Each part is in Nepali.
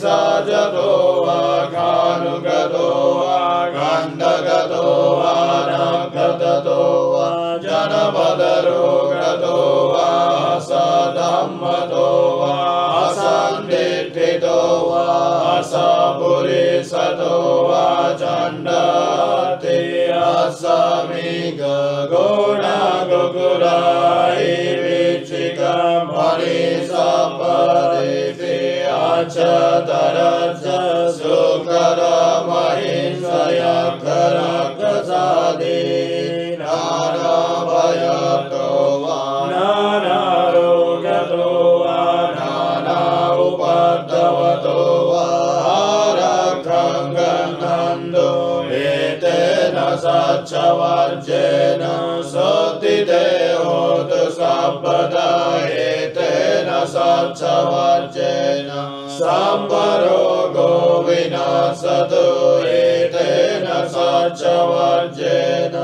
सजतो वा कानुगतो वा गण्डगतो वा नगतो वा जनपदरोगतो वा सधम्मतो वा असन्दिष्ठितो वा असपुरिसतो वा चण्डते असमिग गुणगुकुराय विचिका मणिसपदेते अचतरच सुकर महिषयकरकसादे नानाभयतो वा नानारोगतो वा नाना उपद्रवतो वा रखङ्गनन्दो एतेन सच्चवर्जेन सोतिदेहोतु सर्वदा एतेन सच्चवर्जेन संवरोगो विनाशतु एतेन सच्चवर्जेन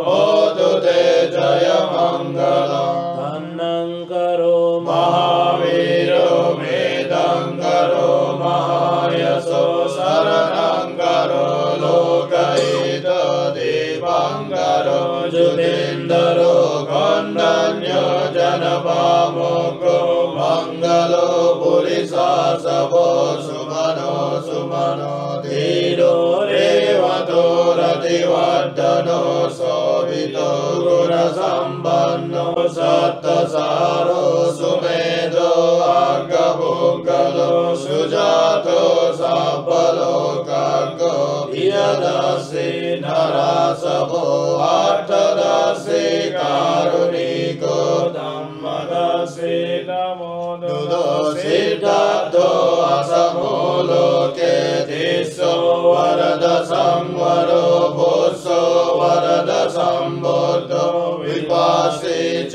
होतु ते जयमङ्गलम् धन्नं करो महावीरो मेदं करो महायशो शरणं करो लोकहितो दीपं करो जुतेन्दरो खण्डन्यो जनपामुको मङ्गलो पुरिशासवो सुमनो सुमनो धीरो रेवतो रतिवर्धनो शोभितो गुणसम्पन्नो सत्तसारो सुमेधो अग्गपुङ्गलो सुजातो सबलोकाग्गो प्रियदर्शी नरासवो अर्थदर्शी कारुणिको धम्मदर्शी नमो दुदो सिद्धार्थो असमो लोके दिशो वरद संवरो भूषो वरद संबुद्धो विपासी च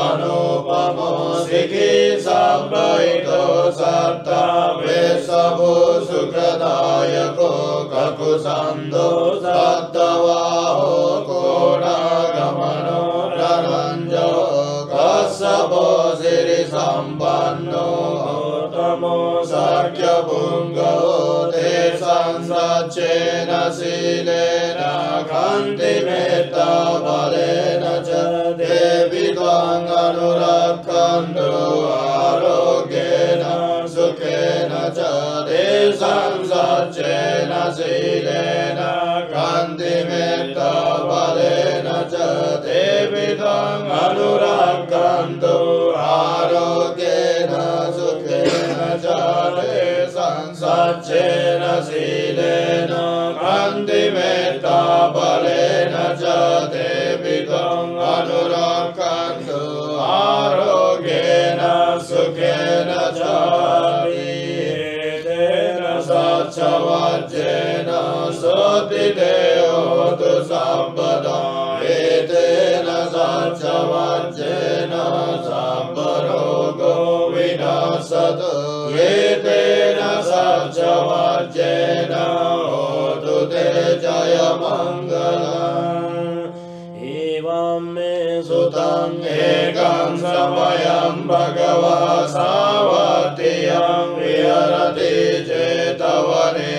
अनुपमो सिखी संवैतो सत्ता वेशभो सुखदायको ककुसन्दो सत्तवाहो कोणागमनो रनञ्जो कश्यपो सिरिसम्पन्नो तमो सख्यभुङ्गो तेषां सच्चेन शीलेन कान्ति मेत्ता बलेन च देवि त्वां अनुरक्षन्तु आरोग्येन सुखेन च तेषां सच्चेन शीलेन कान्ति मेत्ता बलेन च देवि त्वां अनुरक्षन्तु आरोग्येन सुखेन च तेषां सच्चेन शीलेन कान्ति मेत्ता बलेन च देवि त्वां अनुरक्षन्तु आरोग्येन सुखेन च तेन सच्चवर्जेन सोतिदेहोतु सर्वदा एतेन सच्चवर्जेन सर्वरोगो विनाशतु एतेन सच्चवर्जेन होतु ते जयमङ्गलम् एवं मे सुतं एकं समयं भगवा सावर्तियं विहरति चेतवने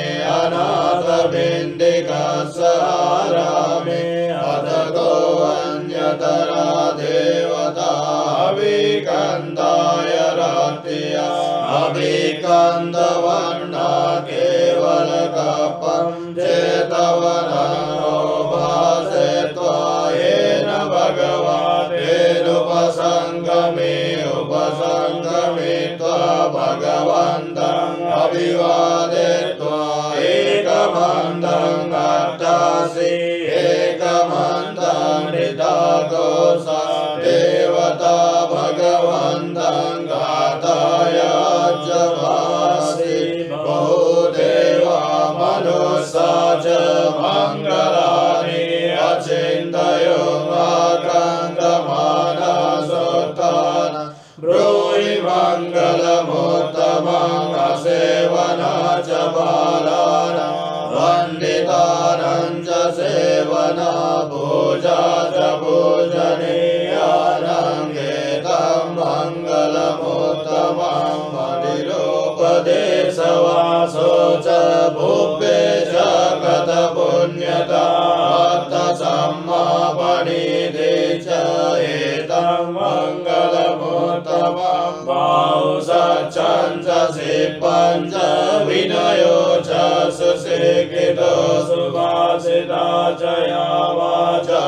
अनाथपिण्डिकासारामे अधगो अन्यतरा देवता अभिकन्दाय रात्रिया अभिकन्दवर्णा केवलकपं चेतवनो भासे त्वायेन भगवानेनुपसङ्गमे उपसङ्गमे त्वा भगवन्तं अभिवादयित्वा एकमन्तं अट्टासि एकमन्तं हृदाघोषा देवता भगवन्तं घाताय जवासि बहुदेवा मनुष्या च मङ्गलानि अचिन्तयो आकाङ्क्षमाना सोत्थान ब्रूहि मङ्गलमुत्तमं असेवना च बालानां वन्दितानां च सेवना पूजा च पूजनीयानां एतं मङ्गलमुत्तमं मणिरूप उपदेशवासो च भुवे च गतपुण्यता सम्मापणिधे च एतं मङ्गलमुत्तमं बहुसच्छं च शिल्पं च विनयो च सुशिक्षितो सुभाषिता च या वाचा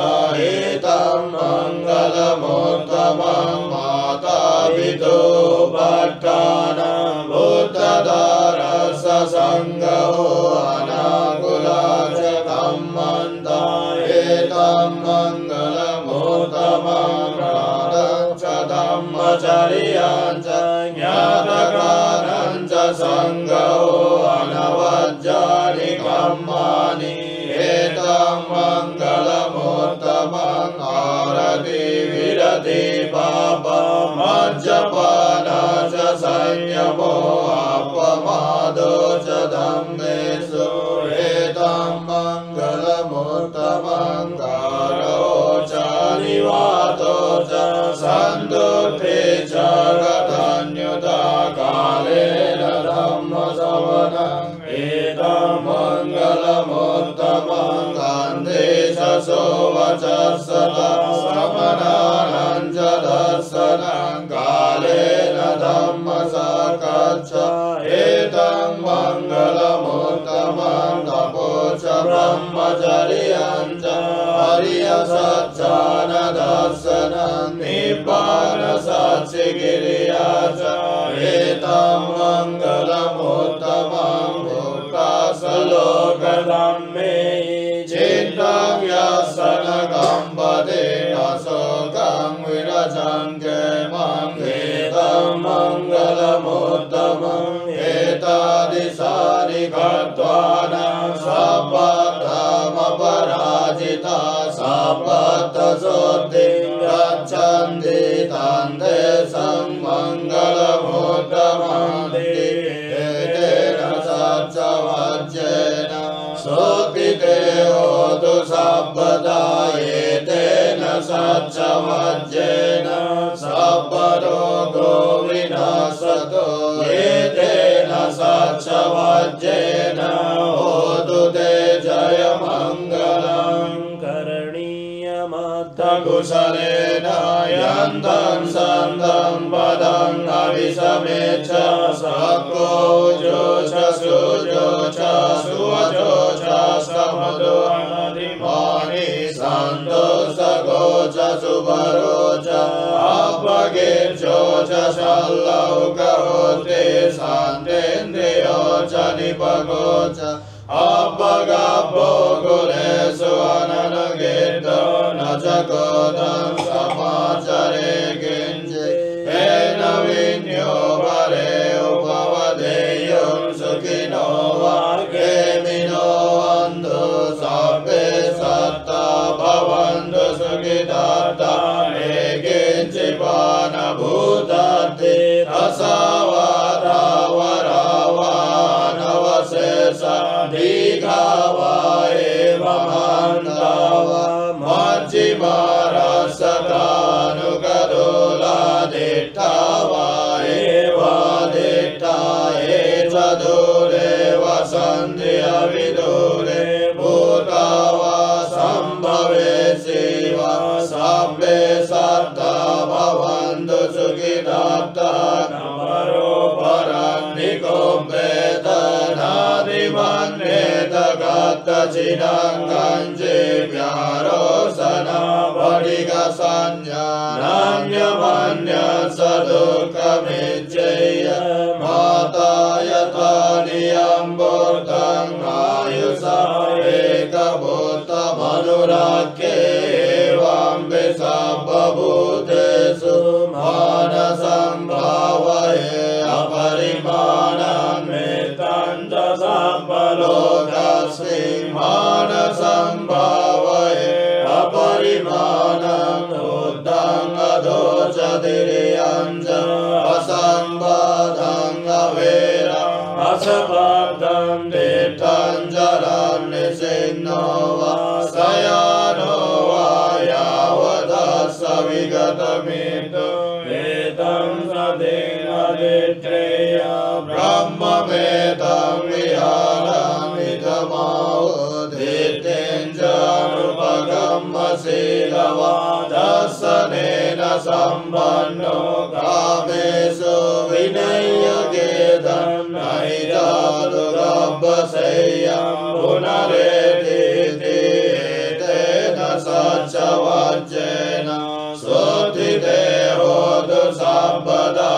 एतं मङ्गलमुत्तमं मातापितु भट्टानां बुद्धधारस्य सङ्गो अनाकुला च कम्मन्ता एतं मङ्गलमुत्तमं प्राणं च धम्मचर्यं च ज्ञातकारं च सङ्गो अनवज्जानि कर्माणि एतं मङ्गलमुत्तमं आरति विरति पापमज्जपान च संयमो अपमादो च धम्मेषु एतं मङ्गलमुत्तमं कारो च निवातो च सन्दुःखे च गतन्युता कालेन धम्मश्रवणम् एतं मङ्गलमुत्तमं गन्धेशसो वचस्सता श्रवणानं च दर्शनं कालेन धम्मसाकच्छ एतं मङ्गलमुत्तमं तपो च ब्रह्मचर्यं च हरियसच्चानदर्शनं निब्बानसाक्षिक्रिया च एतं मङ्गलमुत्तमं भूतासलोकधम्मे चिन्तं यस्सनकं पदे अशोकं विरजं केमं एतं मङ्गलमुत्तमं एतादृशानि गत्वानां सपथमपराजिता सपथशुद्धिं गच्छन्ति तं देशं मङ्गलमुत्तमं एतेन सच्चवज्जेन सुखिते होतु सर्वदा एतेन सच्चवज्जेन सर्वरोगो विनाशतो एतेन सच्चवज्जेन होतु ते जयमङ्गलं करणीयमर्थकुशलेन यन्तं सन्तं पदं अभिसमेच्छ सको जोष सुजोष सुवचो च समुदो अनधिमानि सन्तोषगो च सुभरो च अपगेर्चो च शल्लौको ते शान्तेन्द्रियो च निपगो च अपगभो गुलेषु अननुगेतो न च गोदं समाचरे किञ्चित् येन विन्यो वरे उपवदेयं सुखिनो वा गेमिनो अन्धो सभ्ये सत्ता भवन्तु सुखितार्था ये किञ्चिपान भूतार्थे रसावारावरावानवशेषा दीघावा एवमन्तावा मज्जिमारसतानुगदोलादिष्टावा एवादिष्टा ये च दूरे वसन्ति अविदूरे भूतावा सम्भवे शिवा सभ्ये सत्ता भवन्तु सुखितार्था नमरो परन्निको वेदनादिमन्येत गतचिनं कञ्चिव्यारोसना भडिगसंज्ञा नान्यमन्यत् स दुःखमिच्छेय माता यथा नियम्बोर्तं आयुषा एकभूतमनुराख्ये एवं विसर्वभूतेषु मानसं भावये अपरिमाणं एतं च सर्वलोकस्मिन् मानसं भावये अपरिमाणं उद्धं अधो च तिर्यं च असंबाधं अवेरं असबद्धं दिष्टं जलं निषिन्नो वा शयानो वा यावदस्य विगतमितो एतं सदेन दित्रेय ब्रह्ममेतं विहारमिदमाहुदित्यं च शीलवादर्शनेन सम्पन्नो कामेषु विनय्यकेतं नहि जातु गब्बशय्यं पुनरेति तेन सच्चवच्चेन सोत्थिते होतु सर्वदा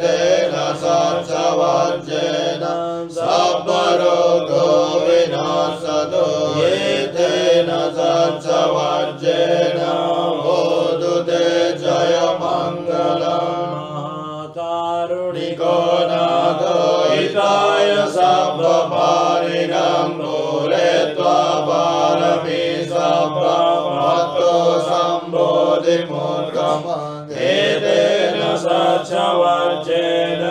तेन सच्चवच्चेन सर्वरोगो विनाशतो तेन सच्चवच्चेन होतु ते जयमङ्गलम् कारुणिको नाथो हिताय सर्वपारिणं मूलयित्वा पारमी सर्वभक्तो सम्बोधिमुत्तमं एतेन सच्चवच्चेन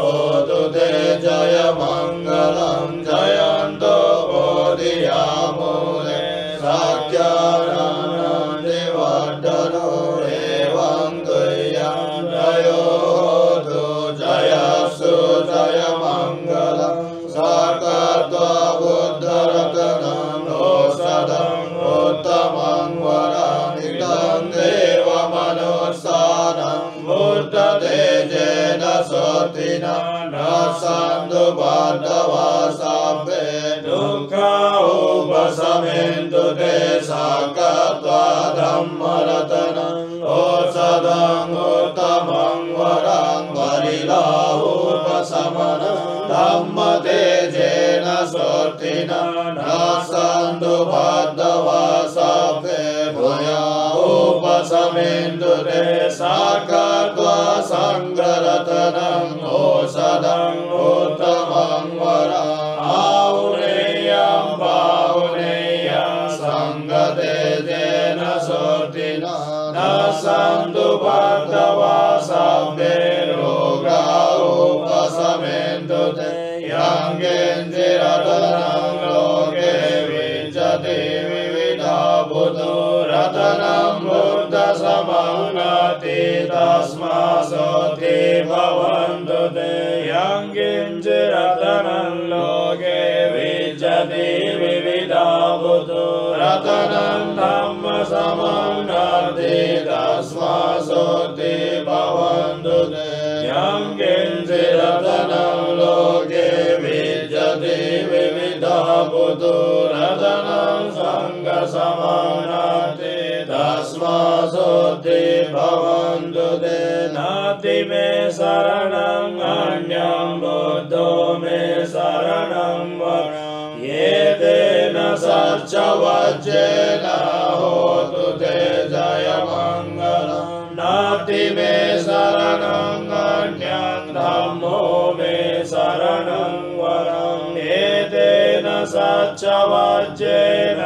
होतु ते जयमङ्गलं जयन्तो बोधियामूले सत्यानन्दिवर्धनो एवं तुयं जयोतु जयसु जयमङ्गलं सकत्वा बुद्धरत्नं औषधम् उत्तमं वरमिदं देवमनुस्सारं बुद्धतेजेन सोत्थिना न सन्तु बान्धवा सर्वे दुःखा उपशमेन्तु ते सकत्वा धम्मरत्नं औषधम् उत्तमं वरं वरिलाहुपशमनं धम्मतेजेन सोत्थिना न सन्तु बान्धवा सर्वे भूया उपशमेन्तु ते सकत्वा सङ्घरत्नं औषधम् उत्तमं वरम् आहुनेयं बाहुनेयं सङ्गतेजेन सोत्थिना न सन्तु बान्धवा सर्वे रोगा उपशमेन्तु ते यं किञ्चिरत्नं लोके विद्यते विविधा बुधो रत्नं बुद्धसमं नास्ति तस्मात् सोत्थि भवन्तु ते यं किञ्चिरत्नं लोके विद्यते विविधा बुधो रत्नं धम्मसमं नास्ति तस्मात् सोत्थि भवन्तु ते यं किञ्चिरत्नं लोके विद्यते विविधा बुधो रत्नं सङ्गसमं नास्ति तस्मात् सोत्थि भवन्तु ते नास्ति मे शरणं अन्यं बुद्धो मे शरणं वरम् एतेन सच्चवच्चेन होतु ते जयमङ्गलं नास्ति मे शरणं अन्यं धम्मो मे शरणं वरम् एतेन सच्चवच्चेन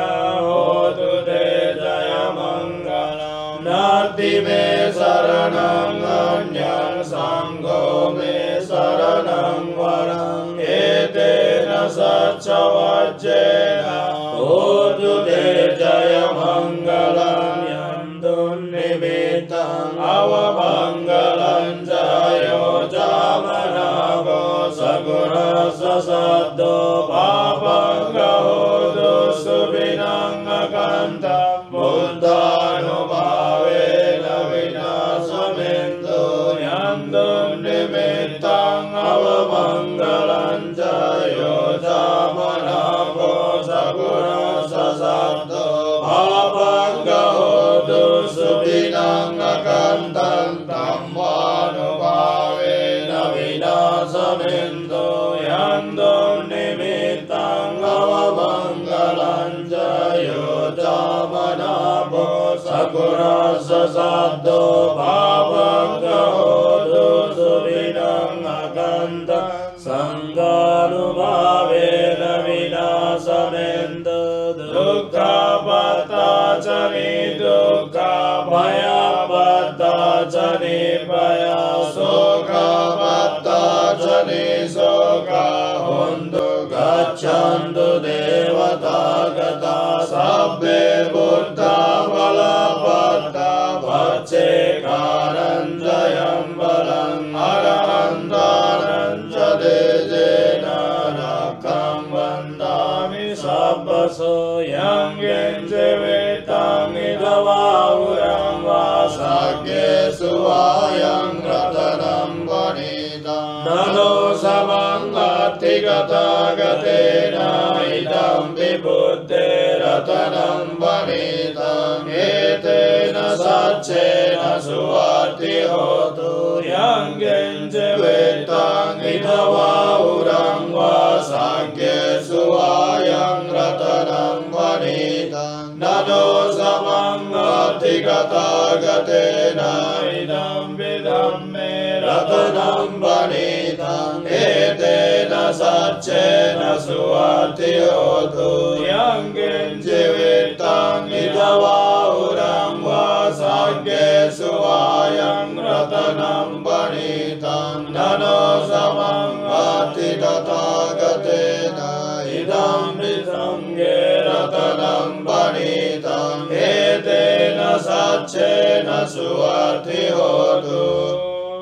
होतु ते जयमङ्गलं नास्ति मे शरणं अन्यं सङ्घो मे शरणं वरम् एतेन सच्चवच्चेन होतु ते जयमङ्गलं यन्तु निमित्तम् अवमङ्गलं जयो जामनागो सगुणसशब्दो पापङ्गहोतु सुविनङ्गकन्तं बुद्धानुभावेन विनाशमेन्दो यन्तु निमित्तम् अवमङ्गलं जयो जामनागो सगुणसशब्दो पापङ्गहोतु सुविनङ्गकन्तं तम्वानुभावेन विनाशमेन्दो यन्तु निमित्तम् अवमङ्गलं जयो जामनागो सगुणसशब्दो पापङ्गहोतु सुविनङ्गकन्तं सङ्गानुभावेन विनाशमेन्दो दुःखपत्ताचनि दुःखभयपत्ताचनि भय शोकपत्ताचनि शोक हुन्तु गच्छन्तु देवता गता सभ्ये बुद्धा बलपत्ता भक्षे कारञ्जयं बलं अरहन्तानन्द so yang gense vetang idava urang va sakye suvayang ratanam vanita nano samangati gata gatena idam vibuddhe ratanam vanita etena satchena suvati hotu yang gense vetang idava urang va sakye suvayang ratanam vanita nano samangati gata gatena idam vidamme ratanam vanita etena satchena suvati hotu yang gense vetang idava urang va sakye suvayang ratanam vanita nano samangati gata gatena idam vidamme ratanam vanita etena satchena suvati hotu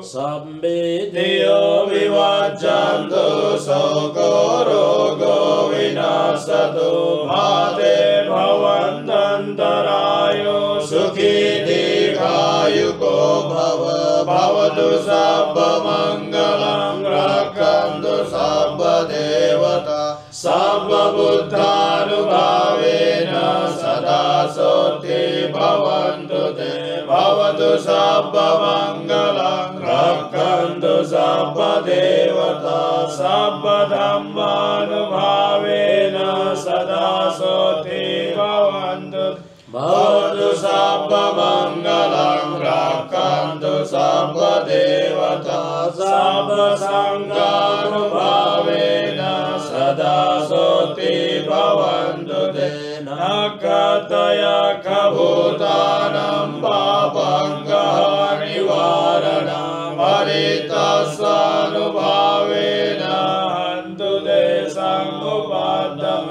Sabbe Diyo Vivajjantu Soko Rogo Vinasatu Mate Bhavantantarayo Sukhi Dikayuko Bhava Bhavatu Sabba Mangalam Rakkantu Sabba Devata Sabba Buddhanubhavena Sada Soti Bhavantu Te Bhavatu Sabba Mangalam Rakkantu Sabba Devata Sabba Dhammanubhavena Sada Soti Bhavantu Bhavatu Sabba Mangalam Rakkantu Sabba Devata Sabba Sanghanubhavena Sada Soti Bhavantu Te Nakataya Kabhutanam Papanga Nivarana Varitasanubhavena Hantu Te Sangupadam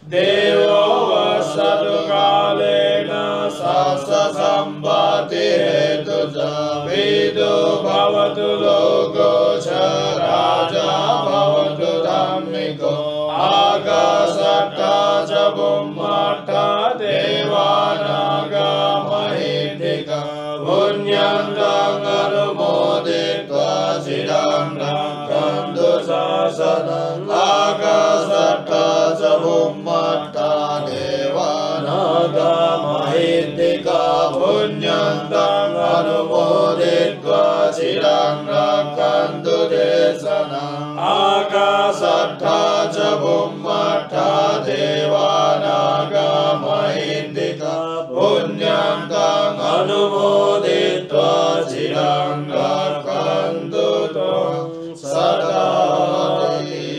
Devo Vasadu Kalena Sasa Sambati Hetuja Vidu Bhavatu Logo Raja Bhavatu Dhammiko Akasata Jabumata Devanaga Mahindika Punyantang Anumoditva Sidam Rakkantu Sasanam Akasata Jabumata Devanaga Mahindika Punyantang Anumoditva Sidam Rakkantu Desanam Akasata Jabumata Devanaga Mahindika Punyantang Anumoditva Chirang Rakkantu Tvam Sadati.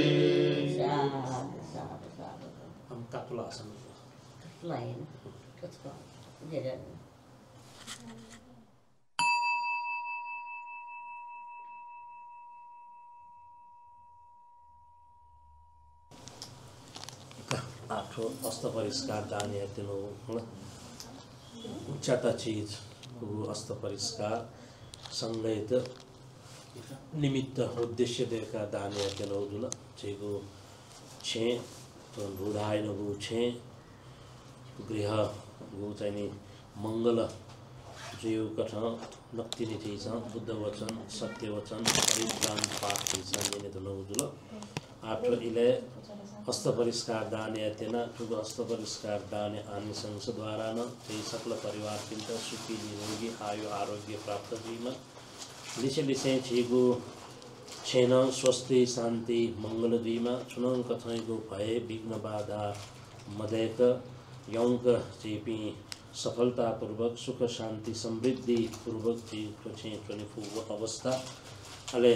Angkat pula sama. Lain. Jadi आठो अस्त परिष्कार दान हेर्नु उच्चता चीज अस्त परिष्कार संगीत निमित्त उद्देश्य देखा दान हेर्नु जुल चेगु छे तो रुधाय नगु छे गृह गु चाहिँ मंगल जीव कथ नक्तिनि थिछ बुद्ध वचन सत्य वचन परित्राण पाठ थिछ निने त नगुजुल आठो इले हस्त परिष्कार दान यातेना ठुलो हस्त परिष्कार दान आनिसंस द्वारा न त्यही सकल परिवार किंत सुखी निरोगी आयु आरोग्य प्राप्त हुइमा लिसे लिसे छिगु छेन स्वस्थी शान्ति मंगल दुईमा चुनाव कथैगु भए विघ्न बाधा मदेक यौंक चेपी सफलता पूर्वक सुख शान्ति समृद्धि पूर्वक चीको छे चनिफु अवस्था अले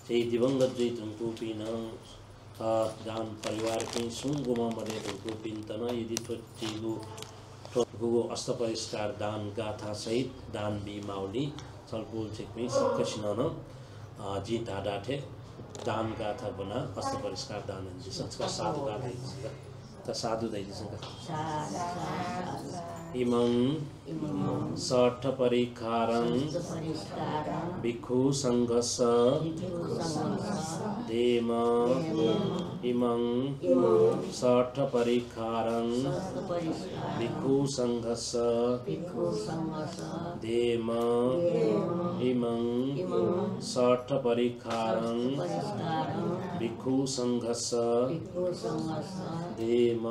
त्यही दिवंगत जै तुमको पिन दान परिवार की सुंगुमा मरे तुमको पिंतन यदि तो चीगु तो अस्त परिष्कार दान गाथा सहित दान बी माउली छलपुल छिकमी सकसिनन जी दाडाठे दान गाथा बना अस्त परिष्कार दान संस्कार साधु गाथा का साधु दैदिसँग साधु इमं सठ परिखारं भिक्षु संघस देम इमं सठ परिखारं भिक्षु संघस देम इमं सठ परिखारं भिक्षु संघस देम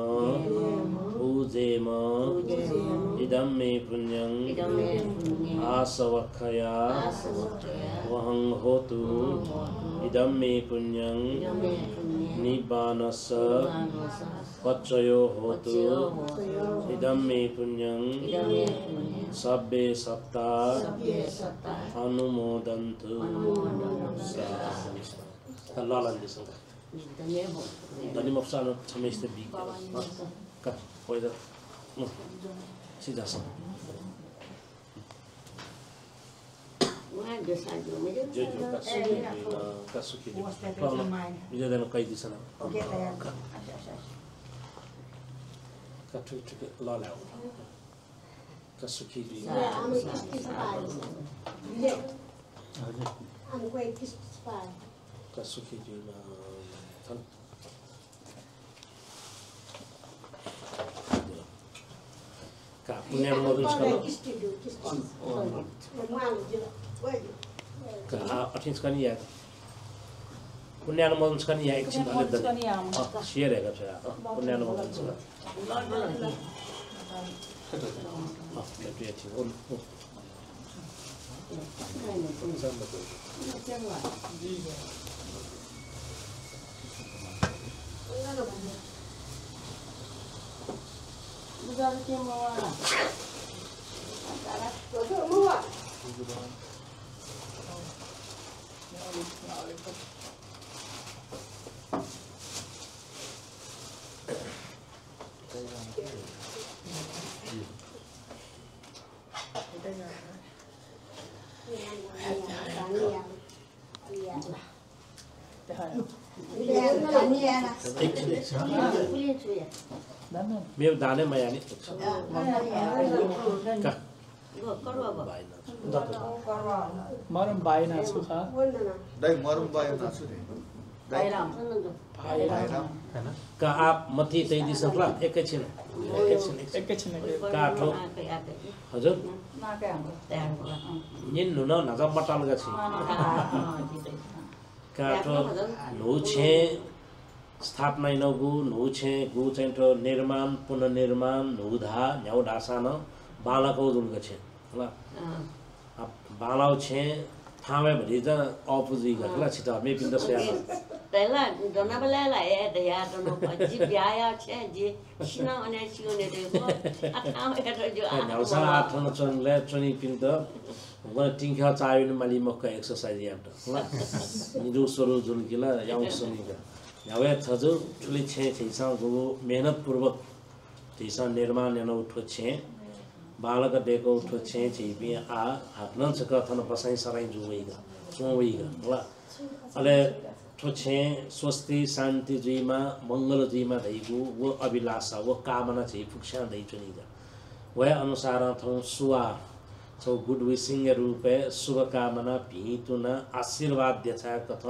पूजेम इदं मे पुण्यं आसवक्षया वहं होतु इदं मे पुण्यं निब्बानस पच्चयो होतु इदं मे पुण्यं सब्बे सत्ता अनुमोदन्तु ललन्दिसँग धन्यवाद छमेस्ते बिका का पहिला सीधा सा जो का सुखी बिजा देन कहि दिसन का ठुक ल ल्याउ का सुखी बि का सुखी जीवन का पुण्य अनुमोदन का अठीन कनी या पुण्य अनुमोदन कनी या एकछिन अलि द शेयर हेगा छ पुण्य अनुमोदन छ मेरो दाने मायानी मरम बायना छु खा दाइ मरम बायना छु रे का आप मथि तै दिसला एकैछिन काठो हजुर निन नुन नजा मटाल गछि काठो नो छे स्थापना नगु नो छे गु चाहिँ निर्माण पुनर्निर्माण नुधा न्याउ ढासान बालाको जुन गछे ल बालाउ छे थामे भरि ज अपुजी गला छिटा मे पिन्द सया Tela dona belela ya dia dona paji biaya che ji sina one sione de ko atau ya jo न्याउ सा आठन चनले चनी पिन्द गन टिंखा चायो माली मक्का एक्सरसाइज याट ल निजु स्वरु जुन किला याउ सनिगा यावे थजु ठुली छे छैसा गु मेहनत पूर्वक छैसा निर्माण यान उठो छे बालक डेको उठो छे छिपि आ हाक्न छ कथन बसाइ सराइ जुवेगा सोवेगा ल अले ठोछे स्वस्ति शान्ति जीमा मंगल जीमा दैगु वो अभिलाषा वो कामना चाहिँ फुक्सा दै चुनिगा वय अनुसार थौ सुवा छौ गुड विशिंग रूपे शुभकामना भीतुना आशीर्वाद देछा कथ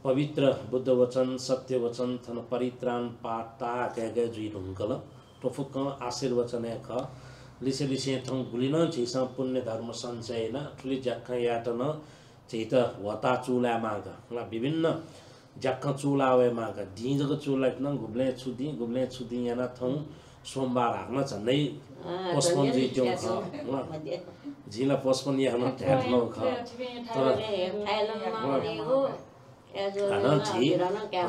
पवित्र बुद्ध वचन सत्य वचन थन परित्राण पाता के जुइ ढुंकल टोफुक आशीर्वचन ख लिसे लिसे थौ गुलिन छिसा पुण्य धर्म सञ्चयना ठुली जक्का यातन चैत वता चुला मागा ल विभिन्न जक्का चुला वे मागा दिजको चुला न गुब्ले छुदी याना थौ सोमबार हाक्न झन्नै पस्पन जी त्यो ख जिला पस्पन याना ट्याट लौ ख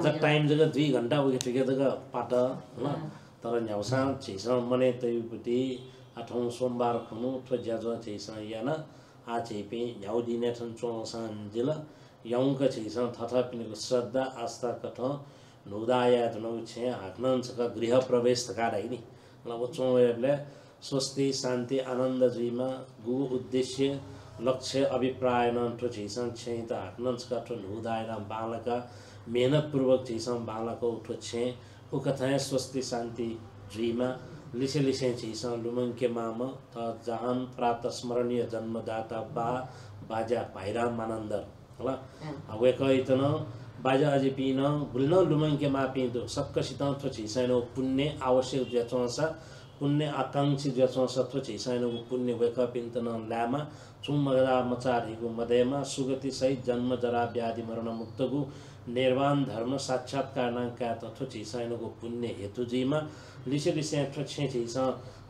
तर टाइम जगह 2 घण्टा उके ठिके जगह पाट ल तर न्याउसा छिसा मने तैपति आठौं सोमबार खनु ठो ज्याजो छिसा याना आ चेपे न्याउ दिने छन् चोङसान जिल यौंक छिसा थथा पिनेको श्रद्धा आस्था कथ नुदाया जनो छे हाक्नन छक गृह प्रवेश तकाडै नि ल वो चोङले स्वस्ति शान्ति आनन्द जीमा गु उद्देश्य लक्ष्य अभिप्राय न ठो छिसा छे त हाक्नन छक ठो नुदाया बालका मेहनत पूर्वक छिसा बालको उठो छे कथाएं स्वस्ति शांति जुईमा लिसे लिसे छिसा लुमंके माम त जहान प्रात स्मरणीय जन्मदाता बाजा भाइराम मानन्दर होला वेकैतन बाजा अझै पिन भुल्न लुमंके मा पिन्दो सक्कसित थो छिसैनो पुण्य आवश्यक ज्याचोसा पुण्य आकांक्षी ज्याचोसा थो छिसैनो पुण्य वेक पिन्तन लामा चुमगदा मचारीको मध्यमा सुगति सहित जन्म जरा व्याधि मरण मुक्तगु निर्वाण धर्म साक्षात्कारका तथो छिसैनो पुण्य हेतुजीमा लिसे लिसे ठछे छिस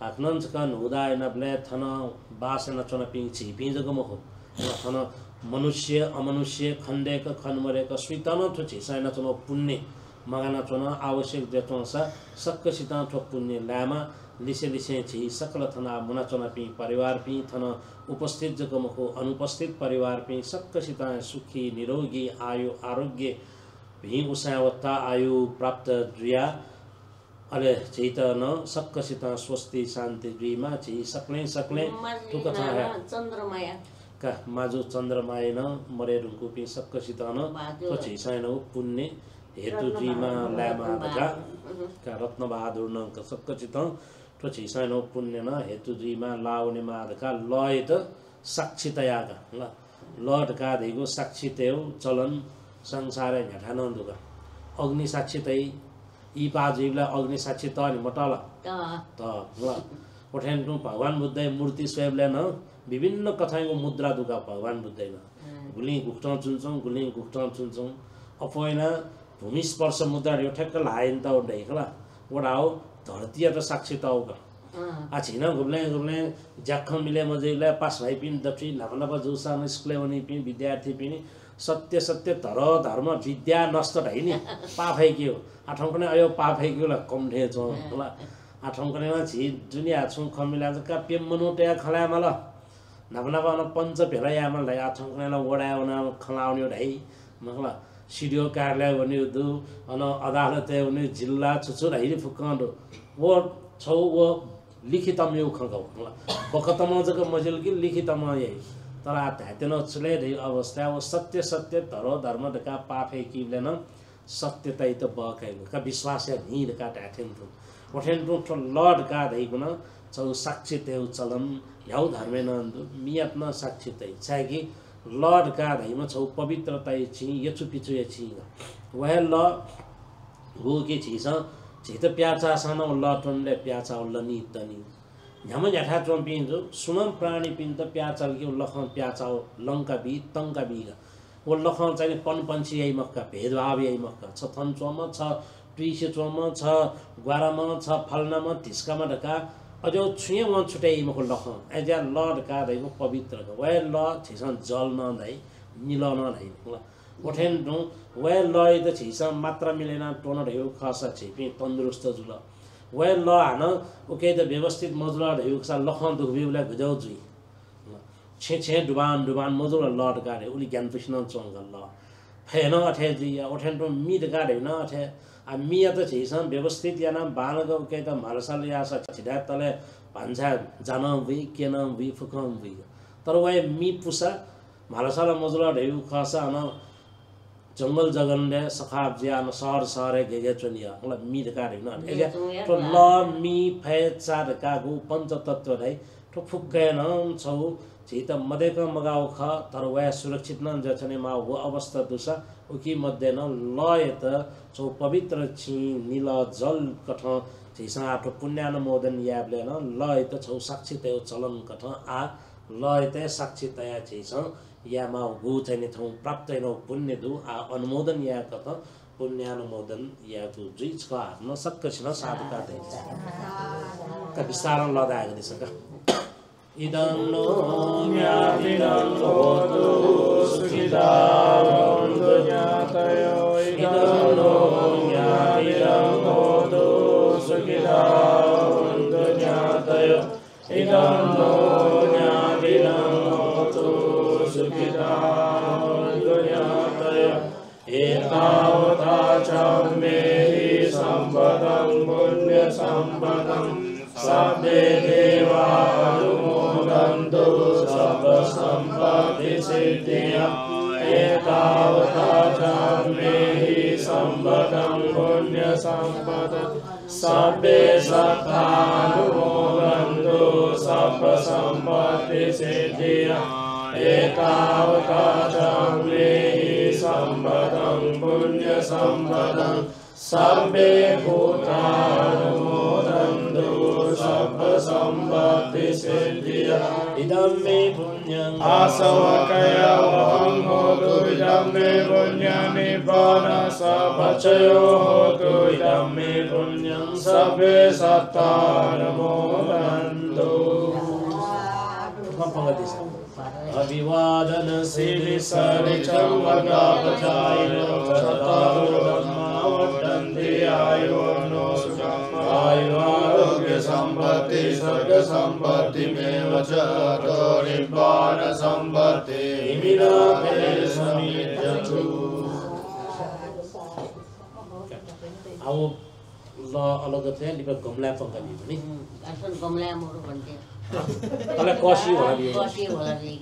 हाक्नन्चकन हुदाय नब्ले थन बासना चन पिङ छि पिजको मखो थन मनुष्य अमनुष्य खण्डेक खनमरेक स्वीतन थो छिसैन चन पुण्य मगाना चन आवश्यक जतोसा सक्कसित थो पुण्य लामा लिसे लिसे छि सकल थना मुना चन पि परिवार पि थन उपस्थित जगमको अनुपस्थित परिवार पि सक्कसित सुखी निरोगी आयु आरोग्य भि उसावत्ता आयु प्राप्त जुया अले चैतन सक्कसित स्वस्ति शान्ति जुइमा छि सक्ले तो कथा है चन्द्रमाया का माजु चन्द्रमाय न मरे रुको पि सक्कसित न तो छिसैन पुण्य हेतु जुइमा लामा दका का रत्न बहादुर न सक्कसित तो छिसैन पुण्य न हेतु जुइमा लाउने मादका लय त साक्षितयाका ल लडका देगो साक्षितेउ चलन संसार घटान दुगा अग्नि साक्षितै यी पाजीवलाई अग्नि साक्षी त नि मटल त ल उठेन भगवान बुद्ध मूर्ति स्वयंले न विभिन्न कथाको मुद्रा दुगा भगवान बुद्धैमा गुली गुक्टन चुन्छौं अफैना भूमि स्पर्श मुद्रा यो ठ्याक्क लाइन त उडै खला वडा हो धरती त साक्षी त होगा आ छिन गुब्ले ज्याख मिले मजैले पास भइ पिन दपि नभनब जुसा स्कुले वनी पिन विद्यार्थी पिन सत्य धर धर्म विद्या नष्ट भइ नि पाफै के हो आठौँकने अयो पाफै के ल कमठे छ होला आठौँकने छि दुनिया छु खमिला का पेमनुटे खलामल नभनब न पञ्च भेलायामलाई आठौँकने वडाउन खलाउने ढाइ मखला सिडिओ कार्यालय भने दु अन अदालत भने जिल्ला छुछु ढाइ फुकंडो वो छौ वो लिखितम यो खगौ होला बखतम जक मजल कि लिखितम यही तर आतेन चले रे अवस्था वो सत्य धरो धर्म का पाफे किलेन सत्यता त बकाइल का विश्वास या नीड का टाथेन थु ओठेन टु लर्ड का दैगुन छौ साक्षी तेउ चलन याउ धर्मेन मियात न साक्षी तै चाहिँ लर्ड का दैमा छौ पवित्रता छि यछु पिछु छि वह ल हो के छिस छित प्याचा सन लटनले प्याचा लनी तनी झम जठा चम्पिन्जो सुमम प्राणी पिन्त प्याचल के लखन प्याचा लंका बी तंका बी वो लखन चाहिँ पनपन्छी यही मक्का भेदभाव यही मक्का छ थन चोम छ ट्रिसे चोम छ ग्वाराम छ फलनाम धिस्कामा ढका अझ छुए मन छुटे मको लखन एजा लड का दैको पवित्र वे ल छिसन जल न दै निल न दै ओठेन दु वे लय त छिसन मात्र मिलेन टोन ढेउ खसा छिपि तन्दुरुस्त जुल वे ल हान ओके त व्यवस्थित मजुला ढेउ खसा लखन दुखबिउला गुजौ जुई छे डुबान मजुला लड गाडे उली ज्ञान कृष्ण चंगल ल फेन अठे जी ओठेन दु मिड गाडे न अठे आ मिया त छिसन व्यवस्थित याना बालग के त मालसाल यासा छिडा तले भान्सा जान वी केन वी फुकम वी तर वे मी पुसा मालसाल मजुला ढेउ खसा न जंगल जगनले सखाब ज्यान सहर गेगे चनिया मतलब मिड गाडे न एगे तो ल मी फे चार कागु पंचतत्व दै तो फुक्केन छौ छित मदेक मगाउ ख तर वे सुरक्षित न जछने मा वो अवस्था दुसा उकी मध्य न लय त छौ पवित्र छि नील जल कठ छिसा आठो पुण्यानुमोदन याबले न लय त छौ साक्षी तय चलन कठ आ लय त साक्षी तय छिसा या मा गु चाहिँ थौ प्राप्त न पुण्य दु आ अनुमोदन या कथ पुण्यानुमोदन या तु जिच का न सक्क छिन साधका दै का विस्तार लदाएको दिसक इदं नो ज्ञातिनं होतु सुखिदावन्तु ज्ञातयो इदं नो ज्ञातिनं होतु सुखिदावन्तु ज्ञातयो इदं नो ज्ञातिनं होतु सुखिदावन्तु ज्ञातयो एतावता च मेहि सम्पदं पुण्य सम्पदं सब्बे देवानुमोदन्तु सर्वसम्पत्तिसिद्धिया एतावता च मेहि सम्पदं पुण्य सम्पदं सर्वे सत्तानुमोदन्तु सर्व सम्पत्ति सिद्धिया एतावता मे सम्पदं पुण्य सम्पदं सर्वे भूतानुमोदन्तु सर्व सम्पत्ति सिद्धिया इदं मे पुण्यं आसवकयं होतु इदं मे पुण्यं निब्बान सपचयो होतु इदं मे पुण्यं सर्वे सत्तानुमोदन्तु अभिवादन सिद्धि सरिचं वगापचायिनो चतारो धम्मा वर्धन्ते आयुर्नो सुखम् आयुरारोग्य सम्पत्ति सर्ग सम्पत्तिमेव च अतो निब्बान सम्पत्ति इमिनापे समित्यतु अब ल अलग थे लिप गमला पंगली पनि असन गमला मोर भन्थे तले कसी होला नि कसी होला नि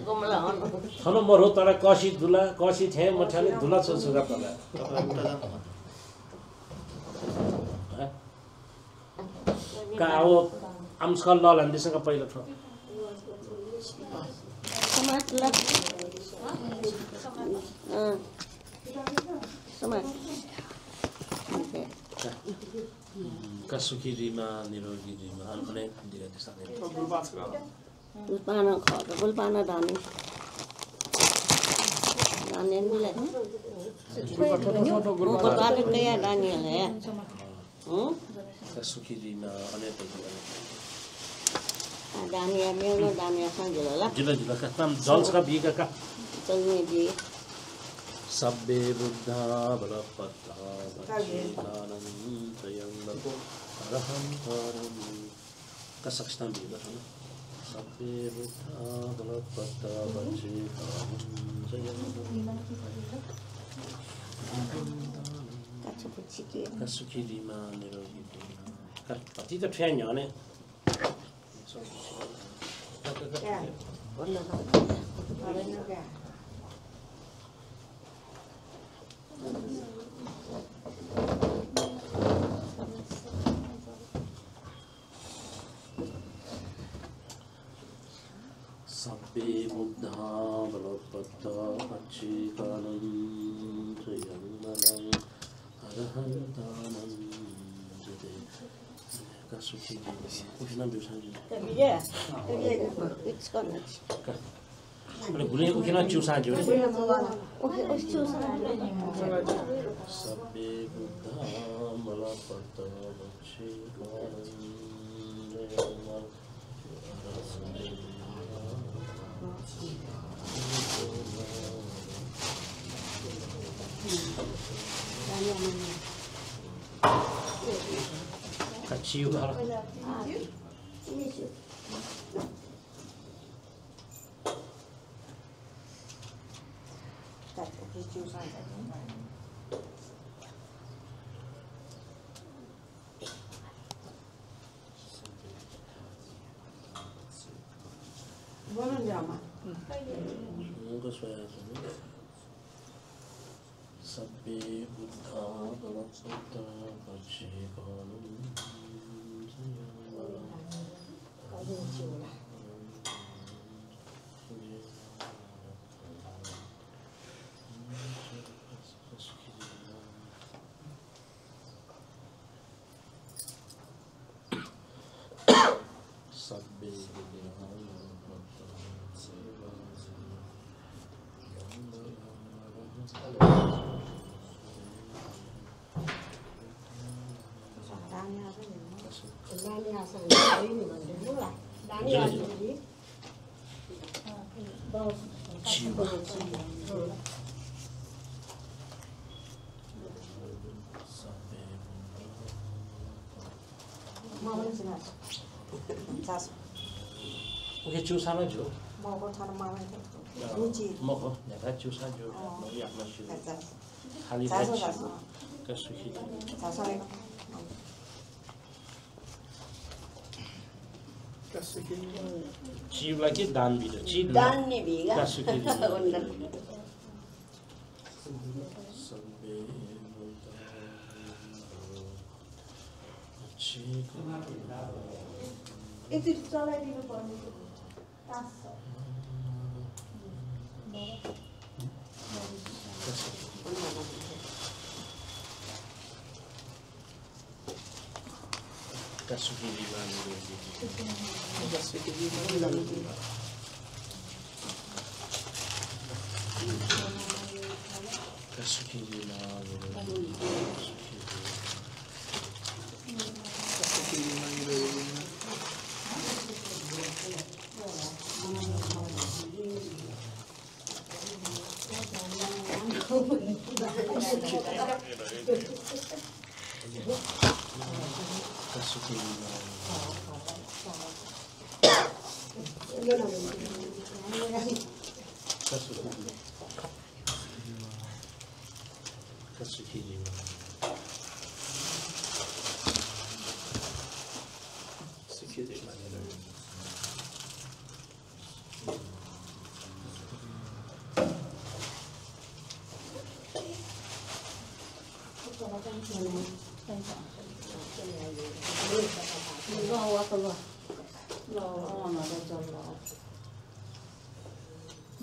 गमला हन थनो मरो तले कसी दुला कसी थे मठाले दुला छोछुगा तले का अब आमस्कल ल लान्दिसँग पहिलो छ समाज लग समाज का सुखी रिमा निरोगी रिमा अनि दिए त्यसले बुलपाना खा बुलपाना दाने दाने मिले बुलपाना कया दाने है का सुखी रिमा अनि दाने मेरो दाने संजला जिला जिला का नाम जल्स का बीका का चलने जी सब्बे बुद्धा बलपत्ता बच्चेतानंतयं अरहंतरं का सक्ष्तान भी है सब्बे बुद्धा बलपत्ता बच्चेतानंतयं का सुखी रिमा निरोगी रिमा का पति तो ठेन याने सब्बे बुद्धा बलपत्ता बच्चेतानंतयं अरहंतानंतयं का सुखी कुछ नाम दूसरा जी अरे भूले को कितना चूसा जो सब्बे Buddha बलपत्ता बच्चेतानंतयं Kacau kalau boleh jama. Enggak saya semua. Sabbe buddha balappata bacchekanam sabbe Oke, cusa aja. Mau kau cara mana itu? Mau kok, ya kan cusa aja. Mau yang masih. Kali aja. Kasuhi. Cium lagi dan bido. Dan nih biga. Kasuhi. यति चलाइदिनु पर्ने तास छ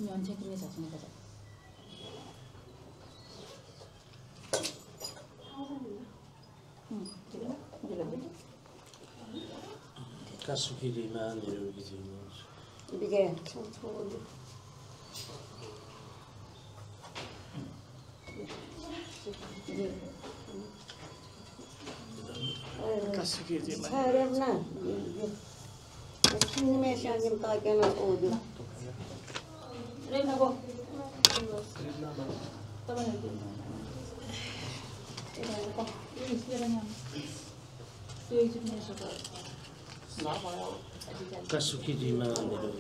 연체금의 자신을 가져. 가수길이만 이렇게 지금 이게 사람나 신님의 시간님 따게나 오도 그래나고 가수길이만 이렇게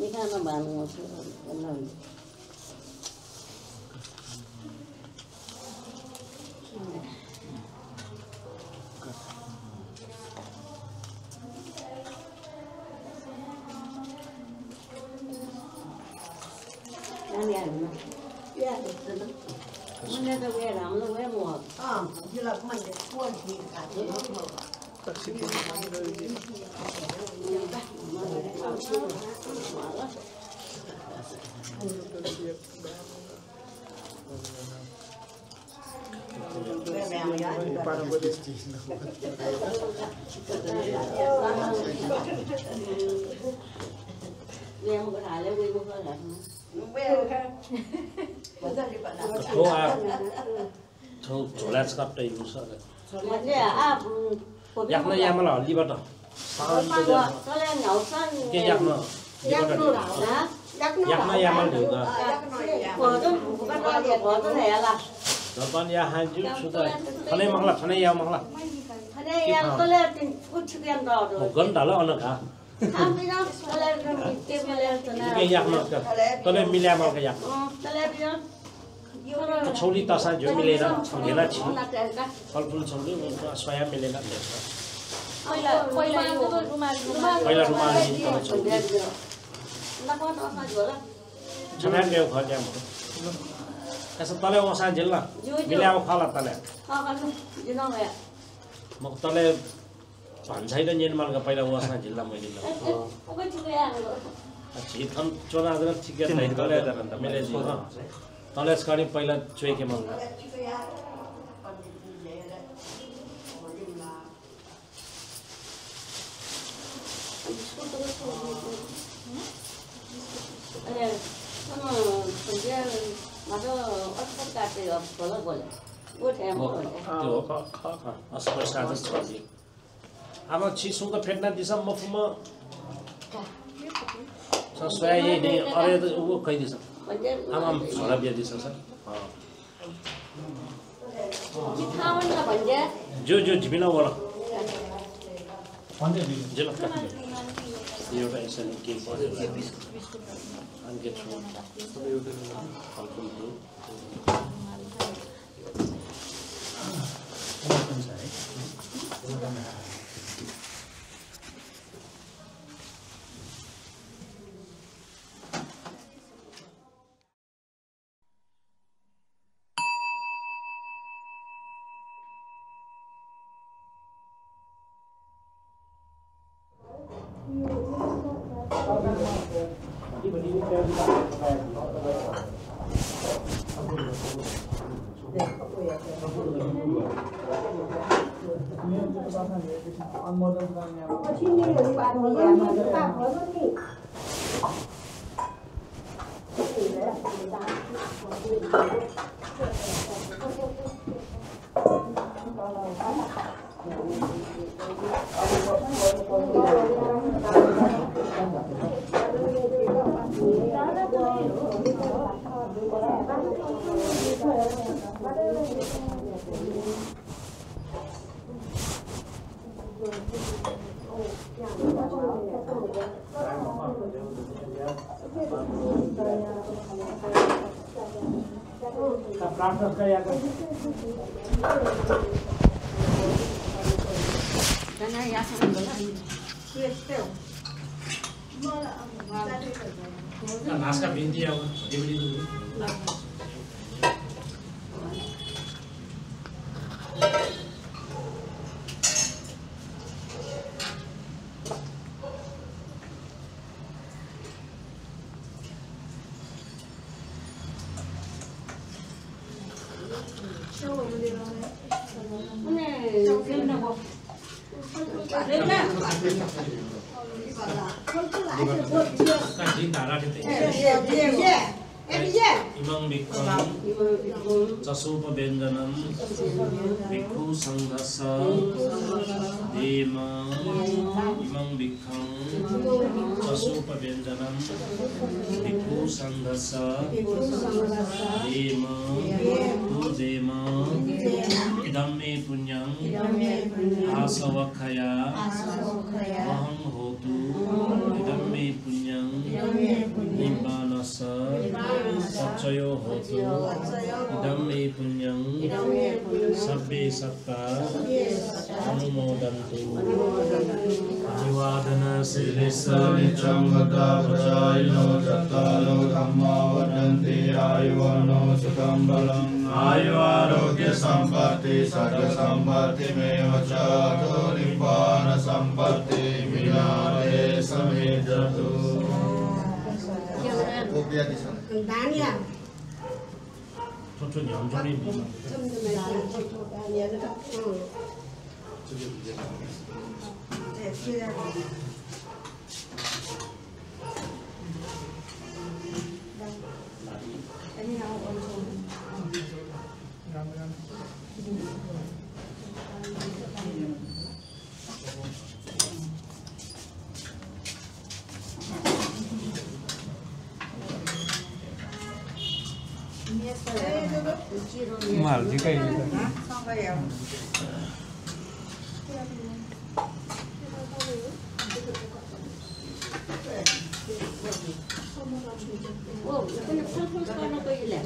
你看那满我是那里。哪里人呢？月的知道。我那个月亮，那月末。啊，你那慢点过去，感觉好。졸라스갑다 이거서. 약나 야말아 리바다. cái giặc mà giặc yamal được rồi con ya hai chút chút thôi thằng này yam mặc là một cân đã là cả cái giặc mà con này milia mal cái giặc छोली तासा जो मिलेगा समझेला छी फल फूल छोली उनको स्वयं मिलेगा पहिला रुमाली छनान ल्याउ खर्या म त्यसो तले वसा जिल्ला मिल्याउ खाला तले म तले भन्छैन निर्मालका पहिला वसा जिल्ला मैले छिथन चोला दिन ठिकै नै तले त मिले जी तले स्कडी पहिला चोइके मंगा अब छिसुङ त फेट्न दिस म Sesuai ini area itu kayak gitu. Amam soalnya biar di sana. Tahun nggak banyak. Jo jibina wala. Jelak kan? Dia udah esen cake. Angkat semua. Karena ya sama Naskah binti ya, dibeli dulu. Imang bikkhung casupa benjanam bhikkhu sanghasa dema imang bikkhung casupa benjanam bhikkhu sanghasa dema dema idam me punyang asavakhaya maham hotu idam me punyang nimbanasa Sachayo hotu idam me punyang sabbe satta anumodantu Adivadana silisa nityam vada vajayino jattalo dhamma vadanti ayuvano sukham balam ayu arogya sampatti sarga sampatti meva chato nibbana sampatti minare samedatu Kopiah di sana. Dania. Cocok yang ini. Mahal juga ini. Oh, 근데 풀풀 하나 더 일래.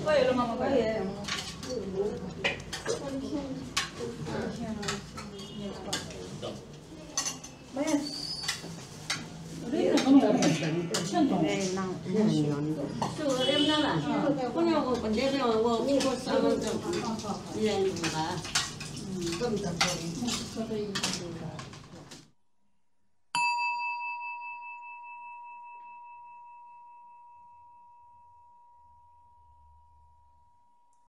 em nó là có nhau còn đêm nào vô có sao mà lên mà cầm tập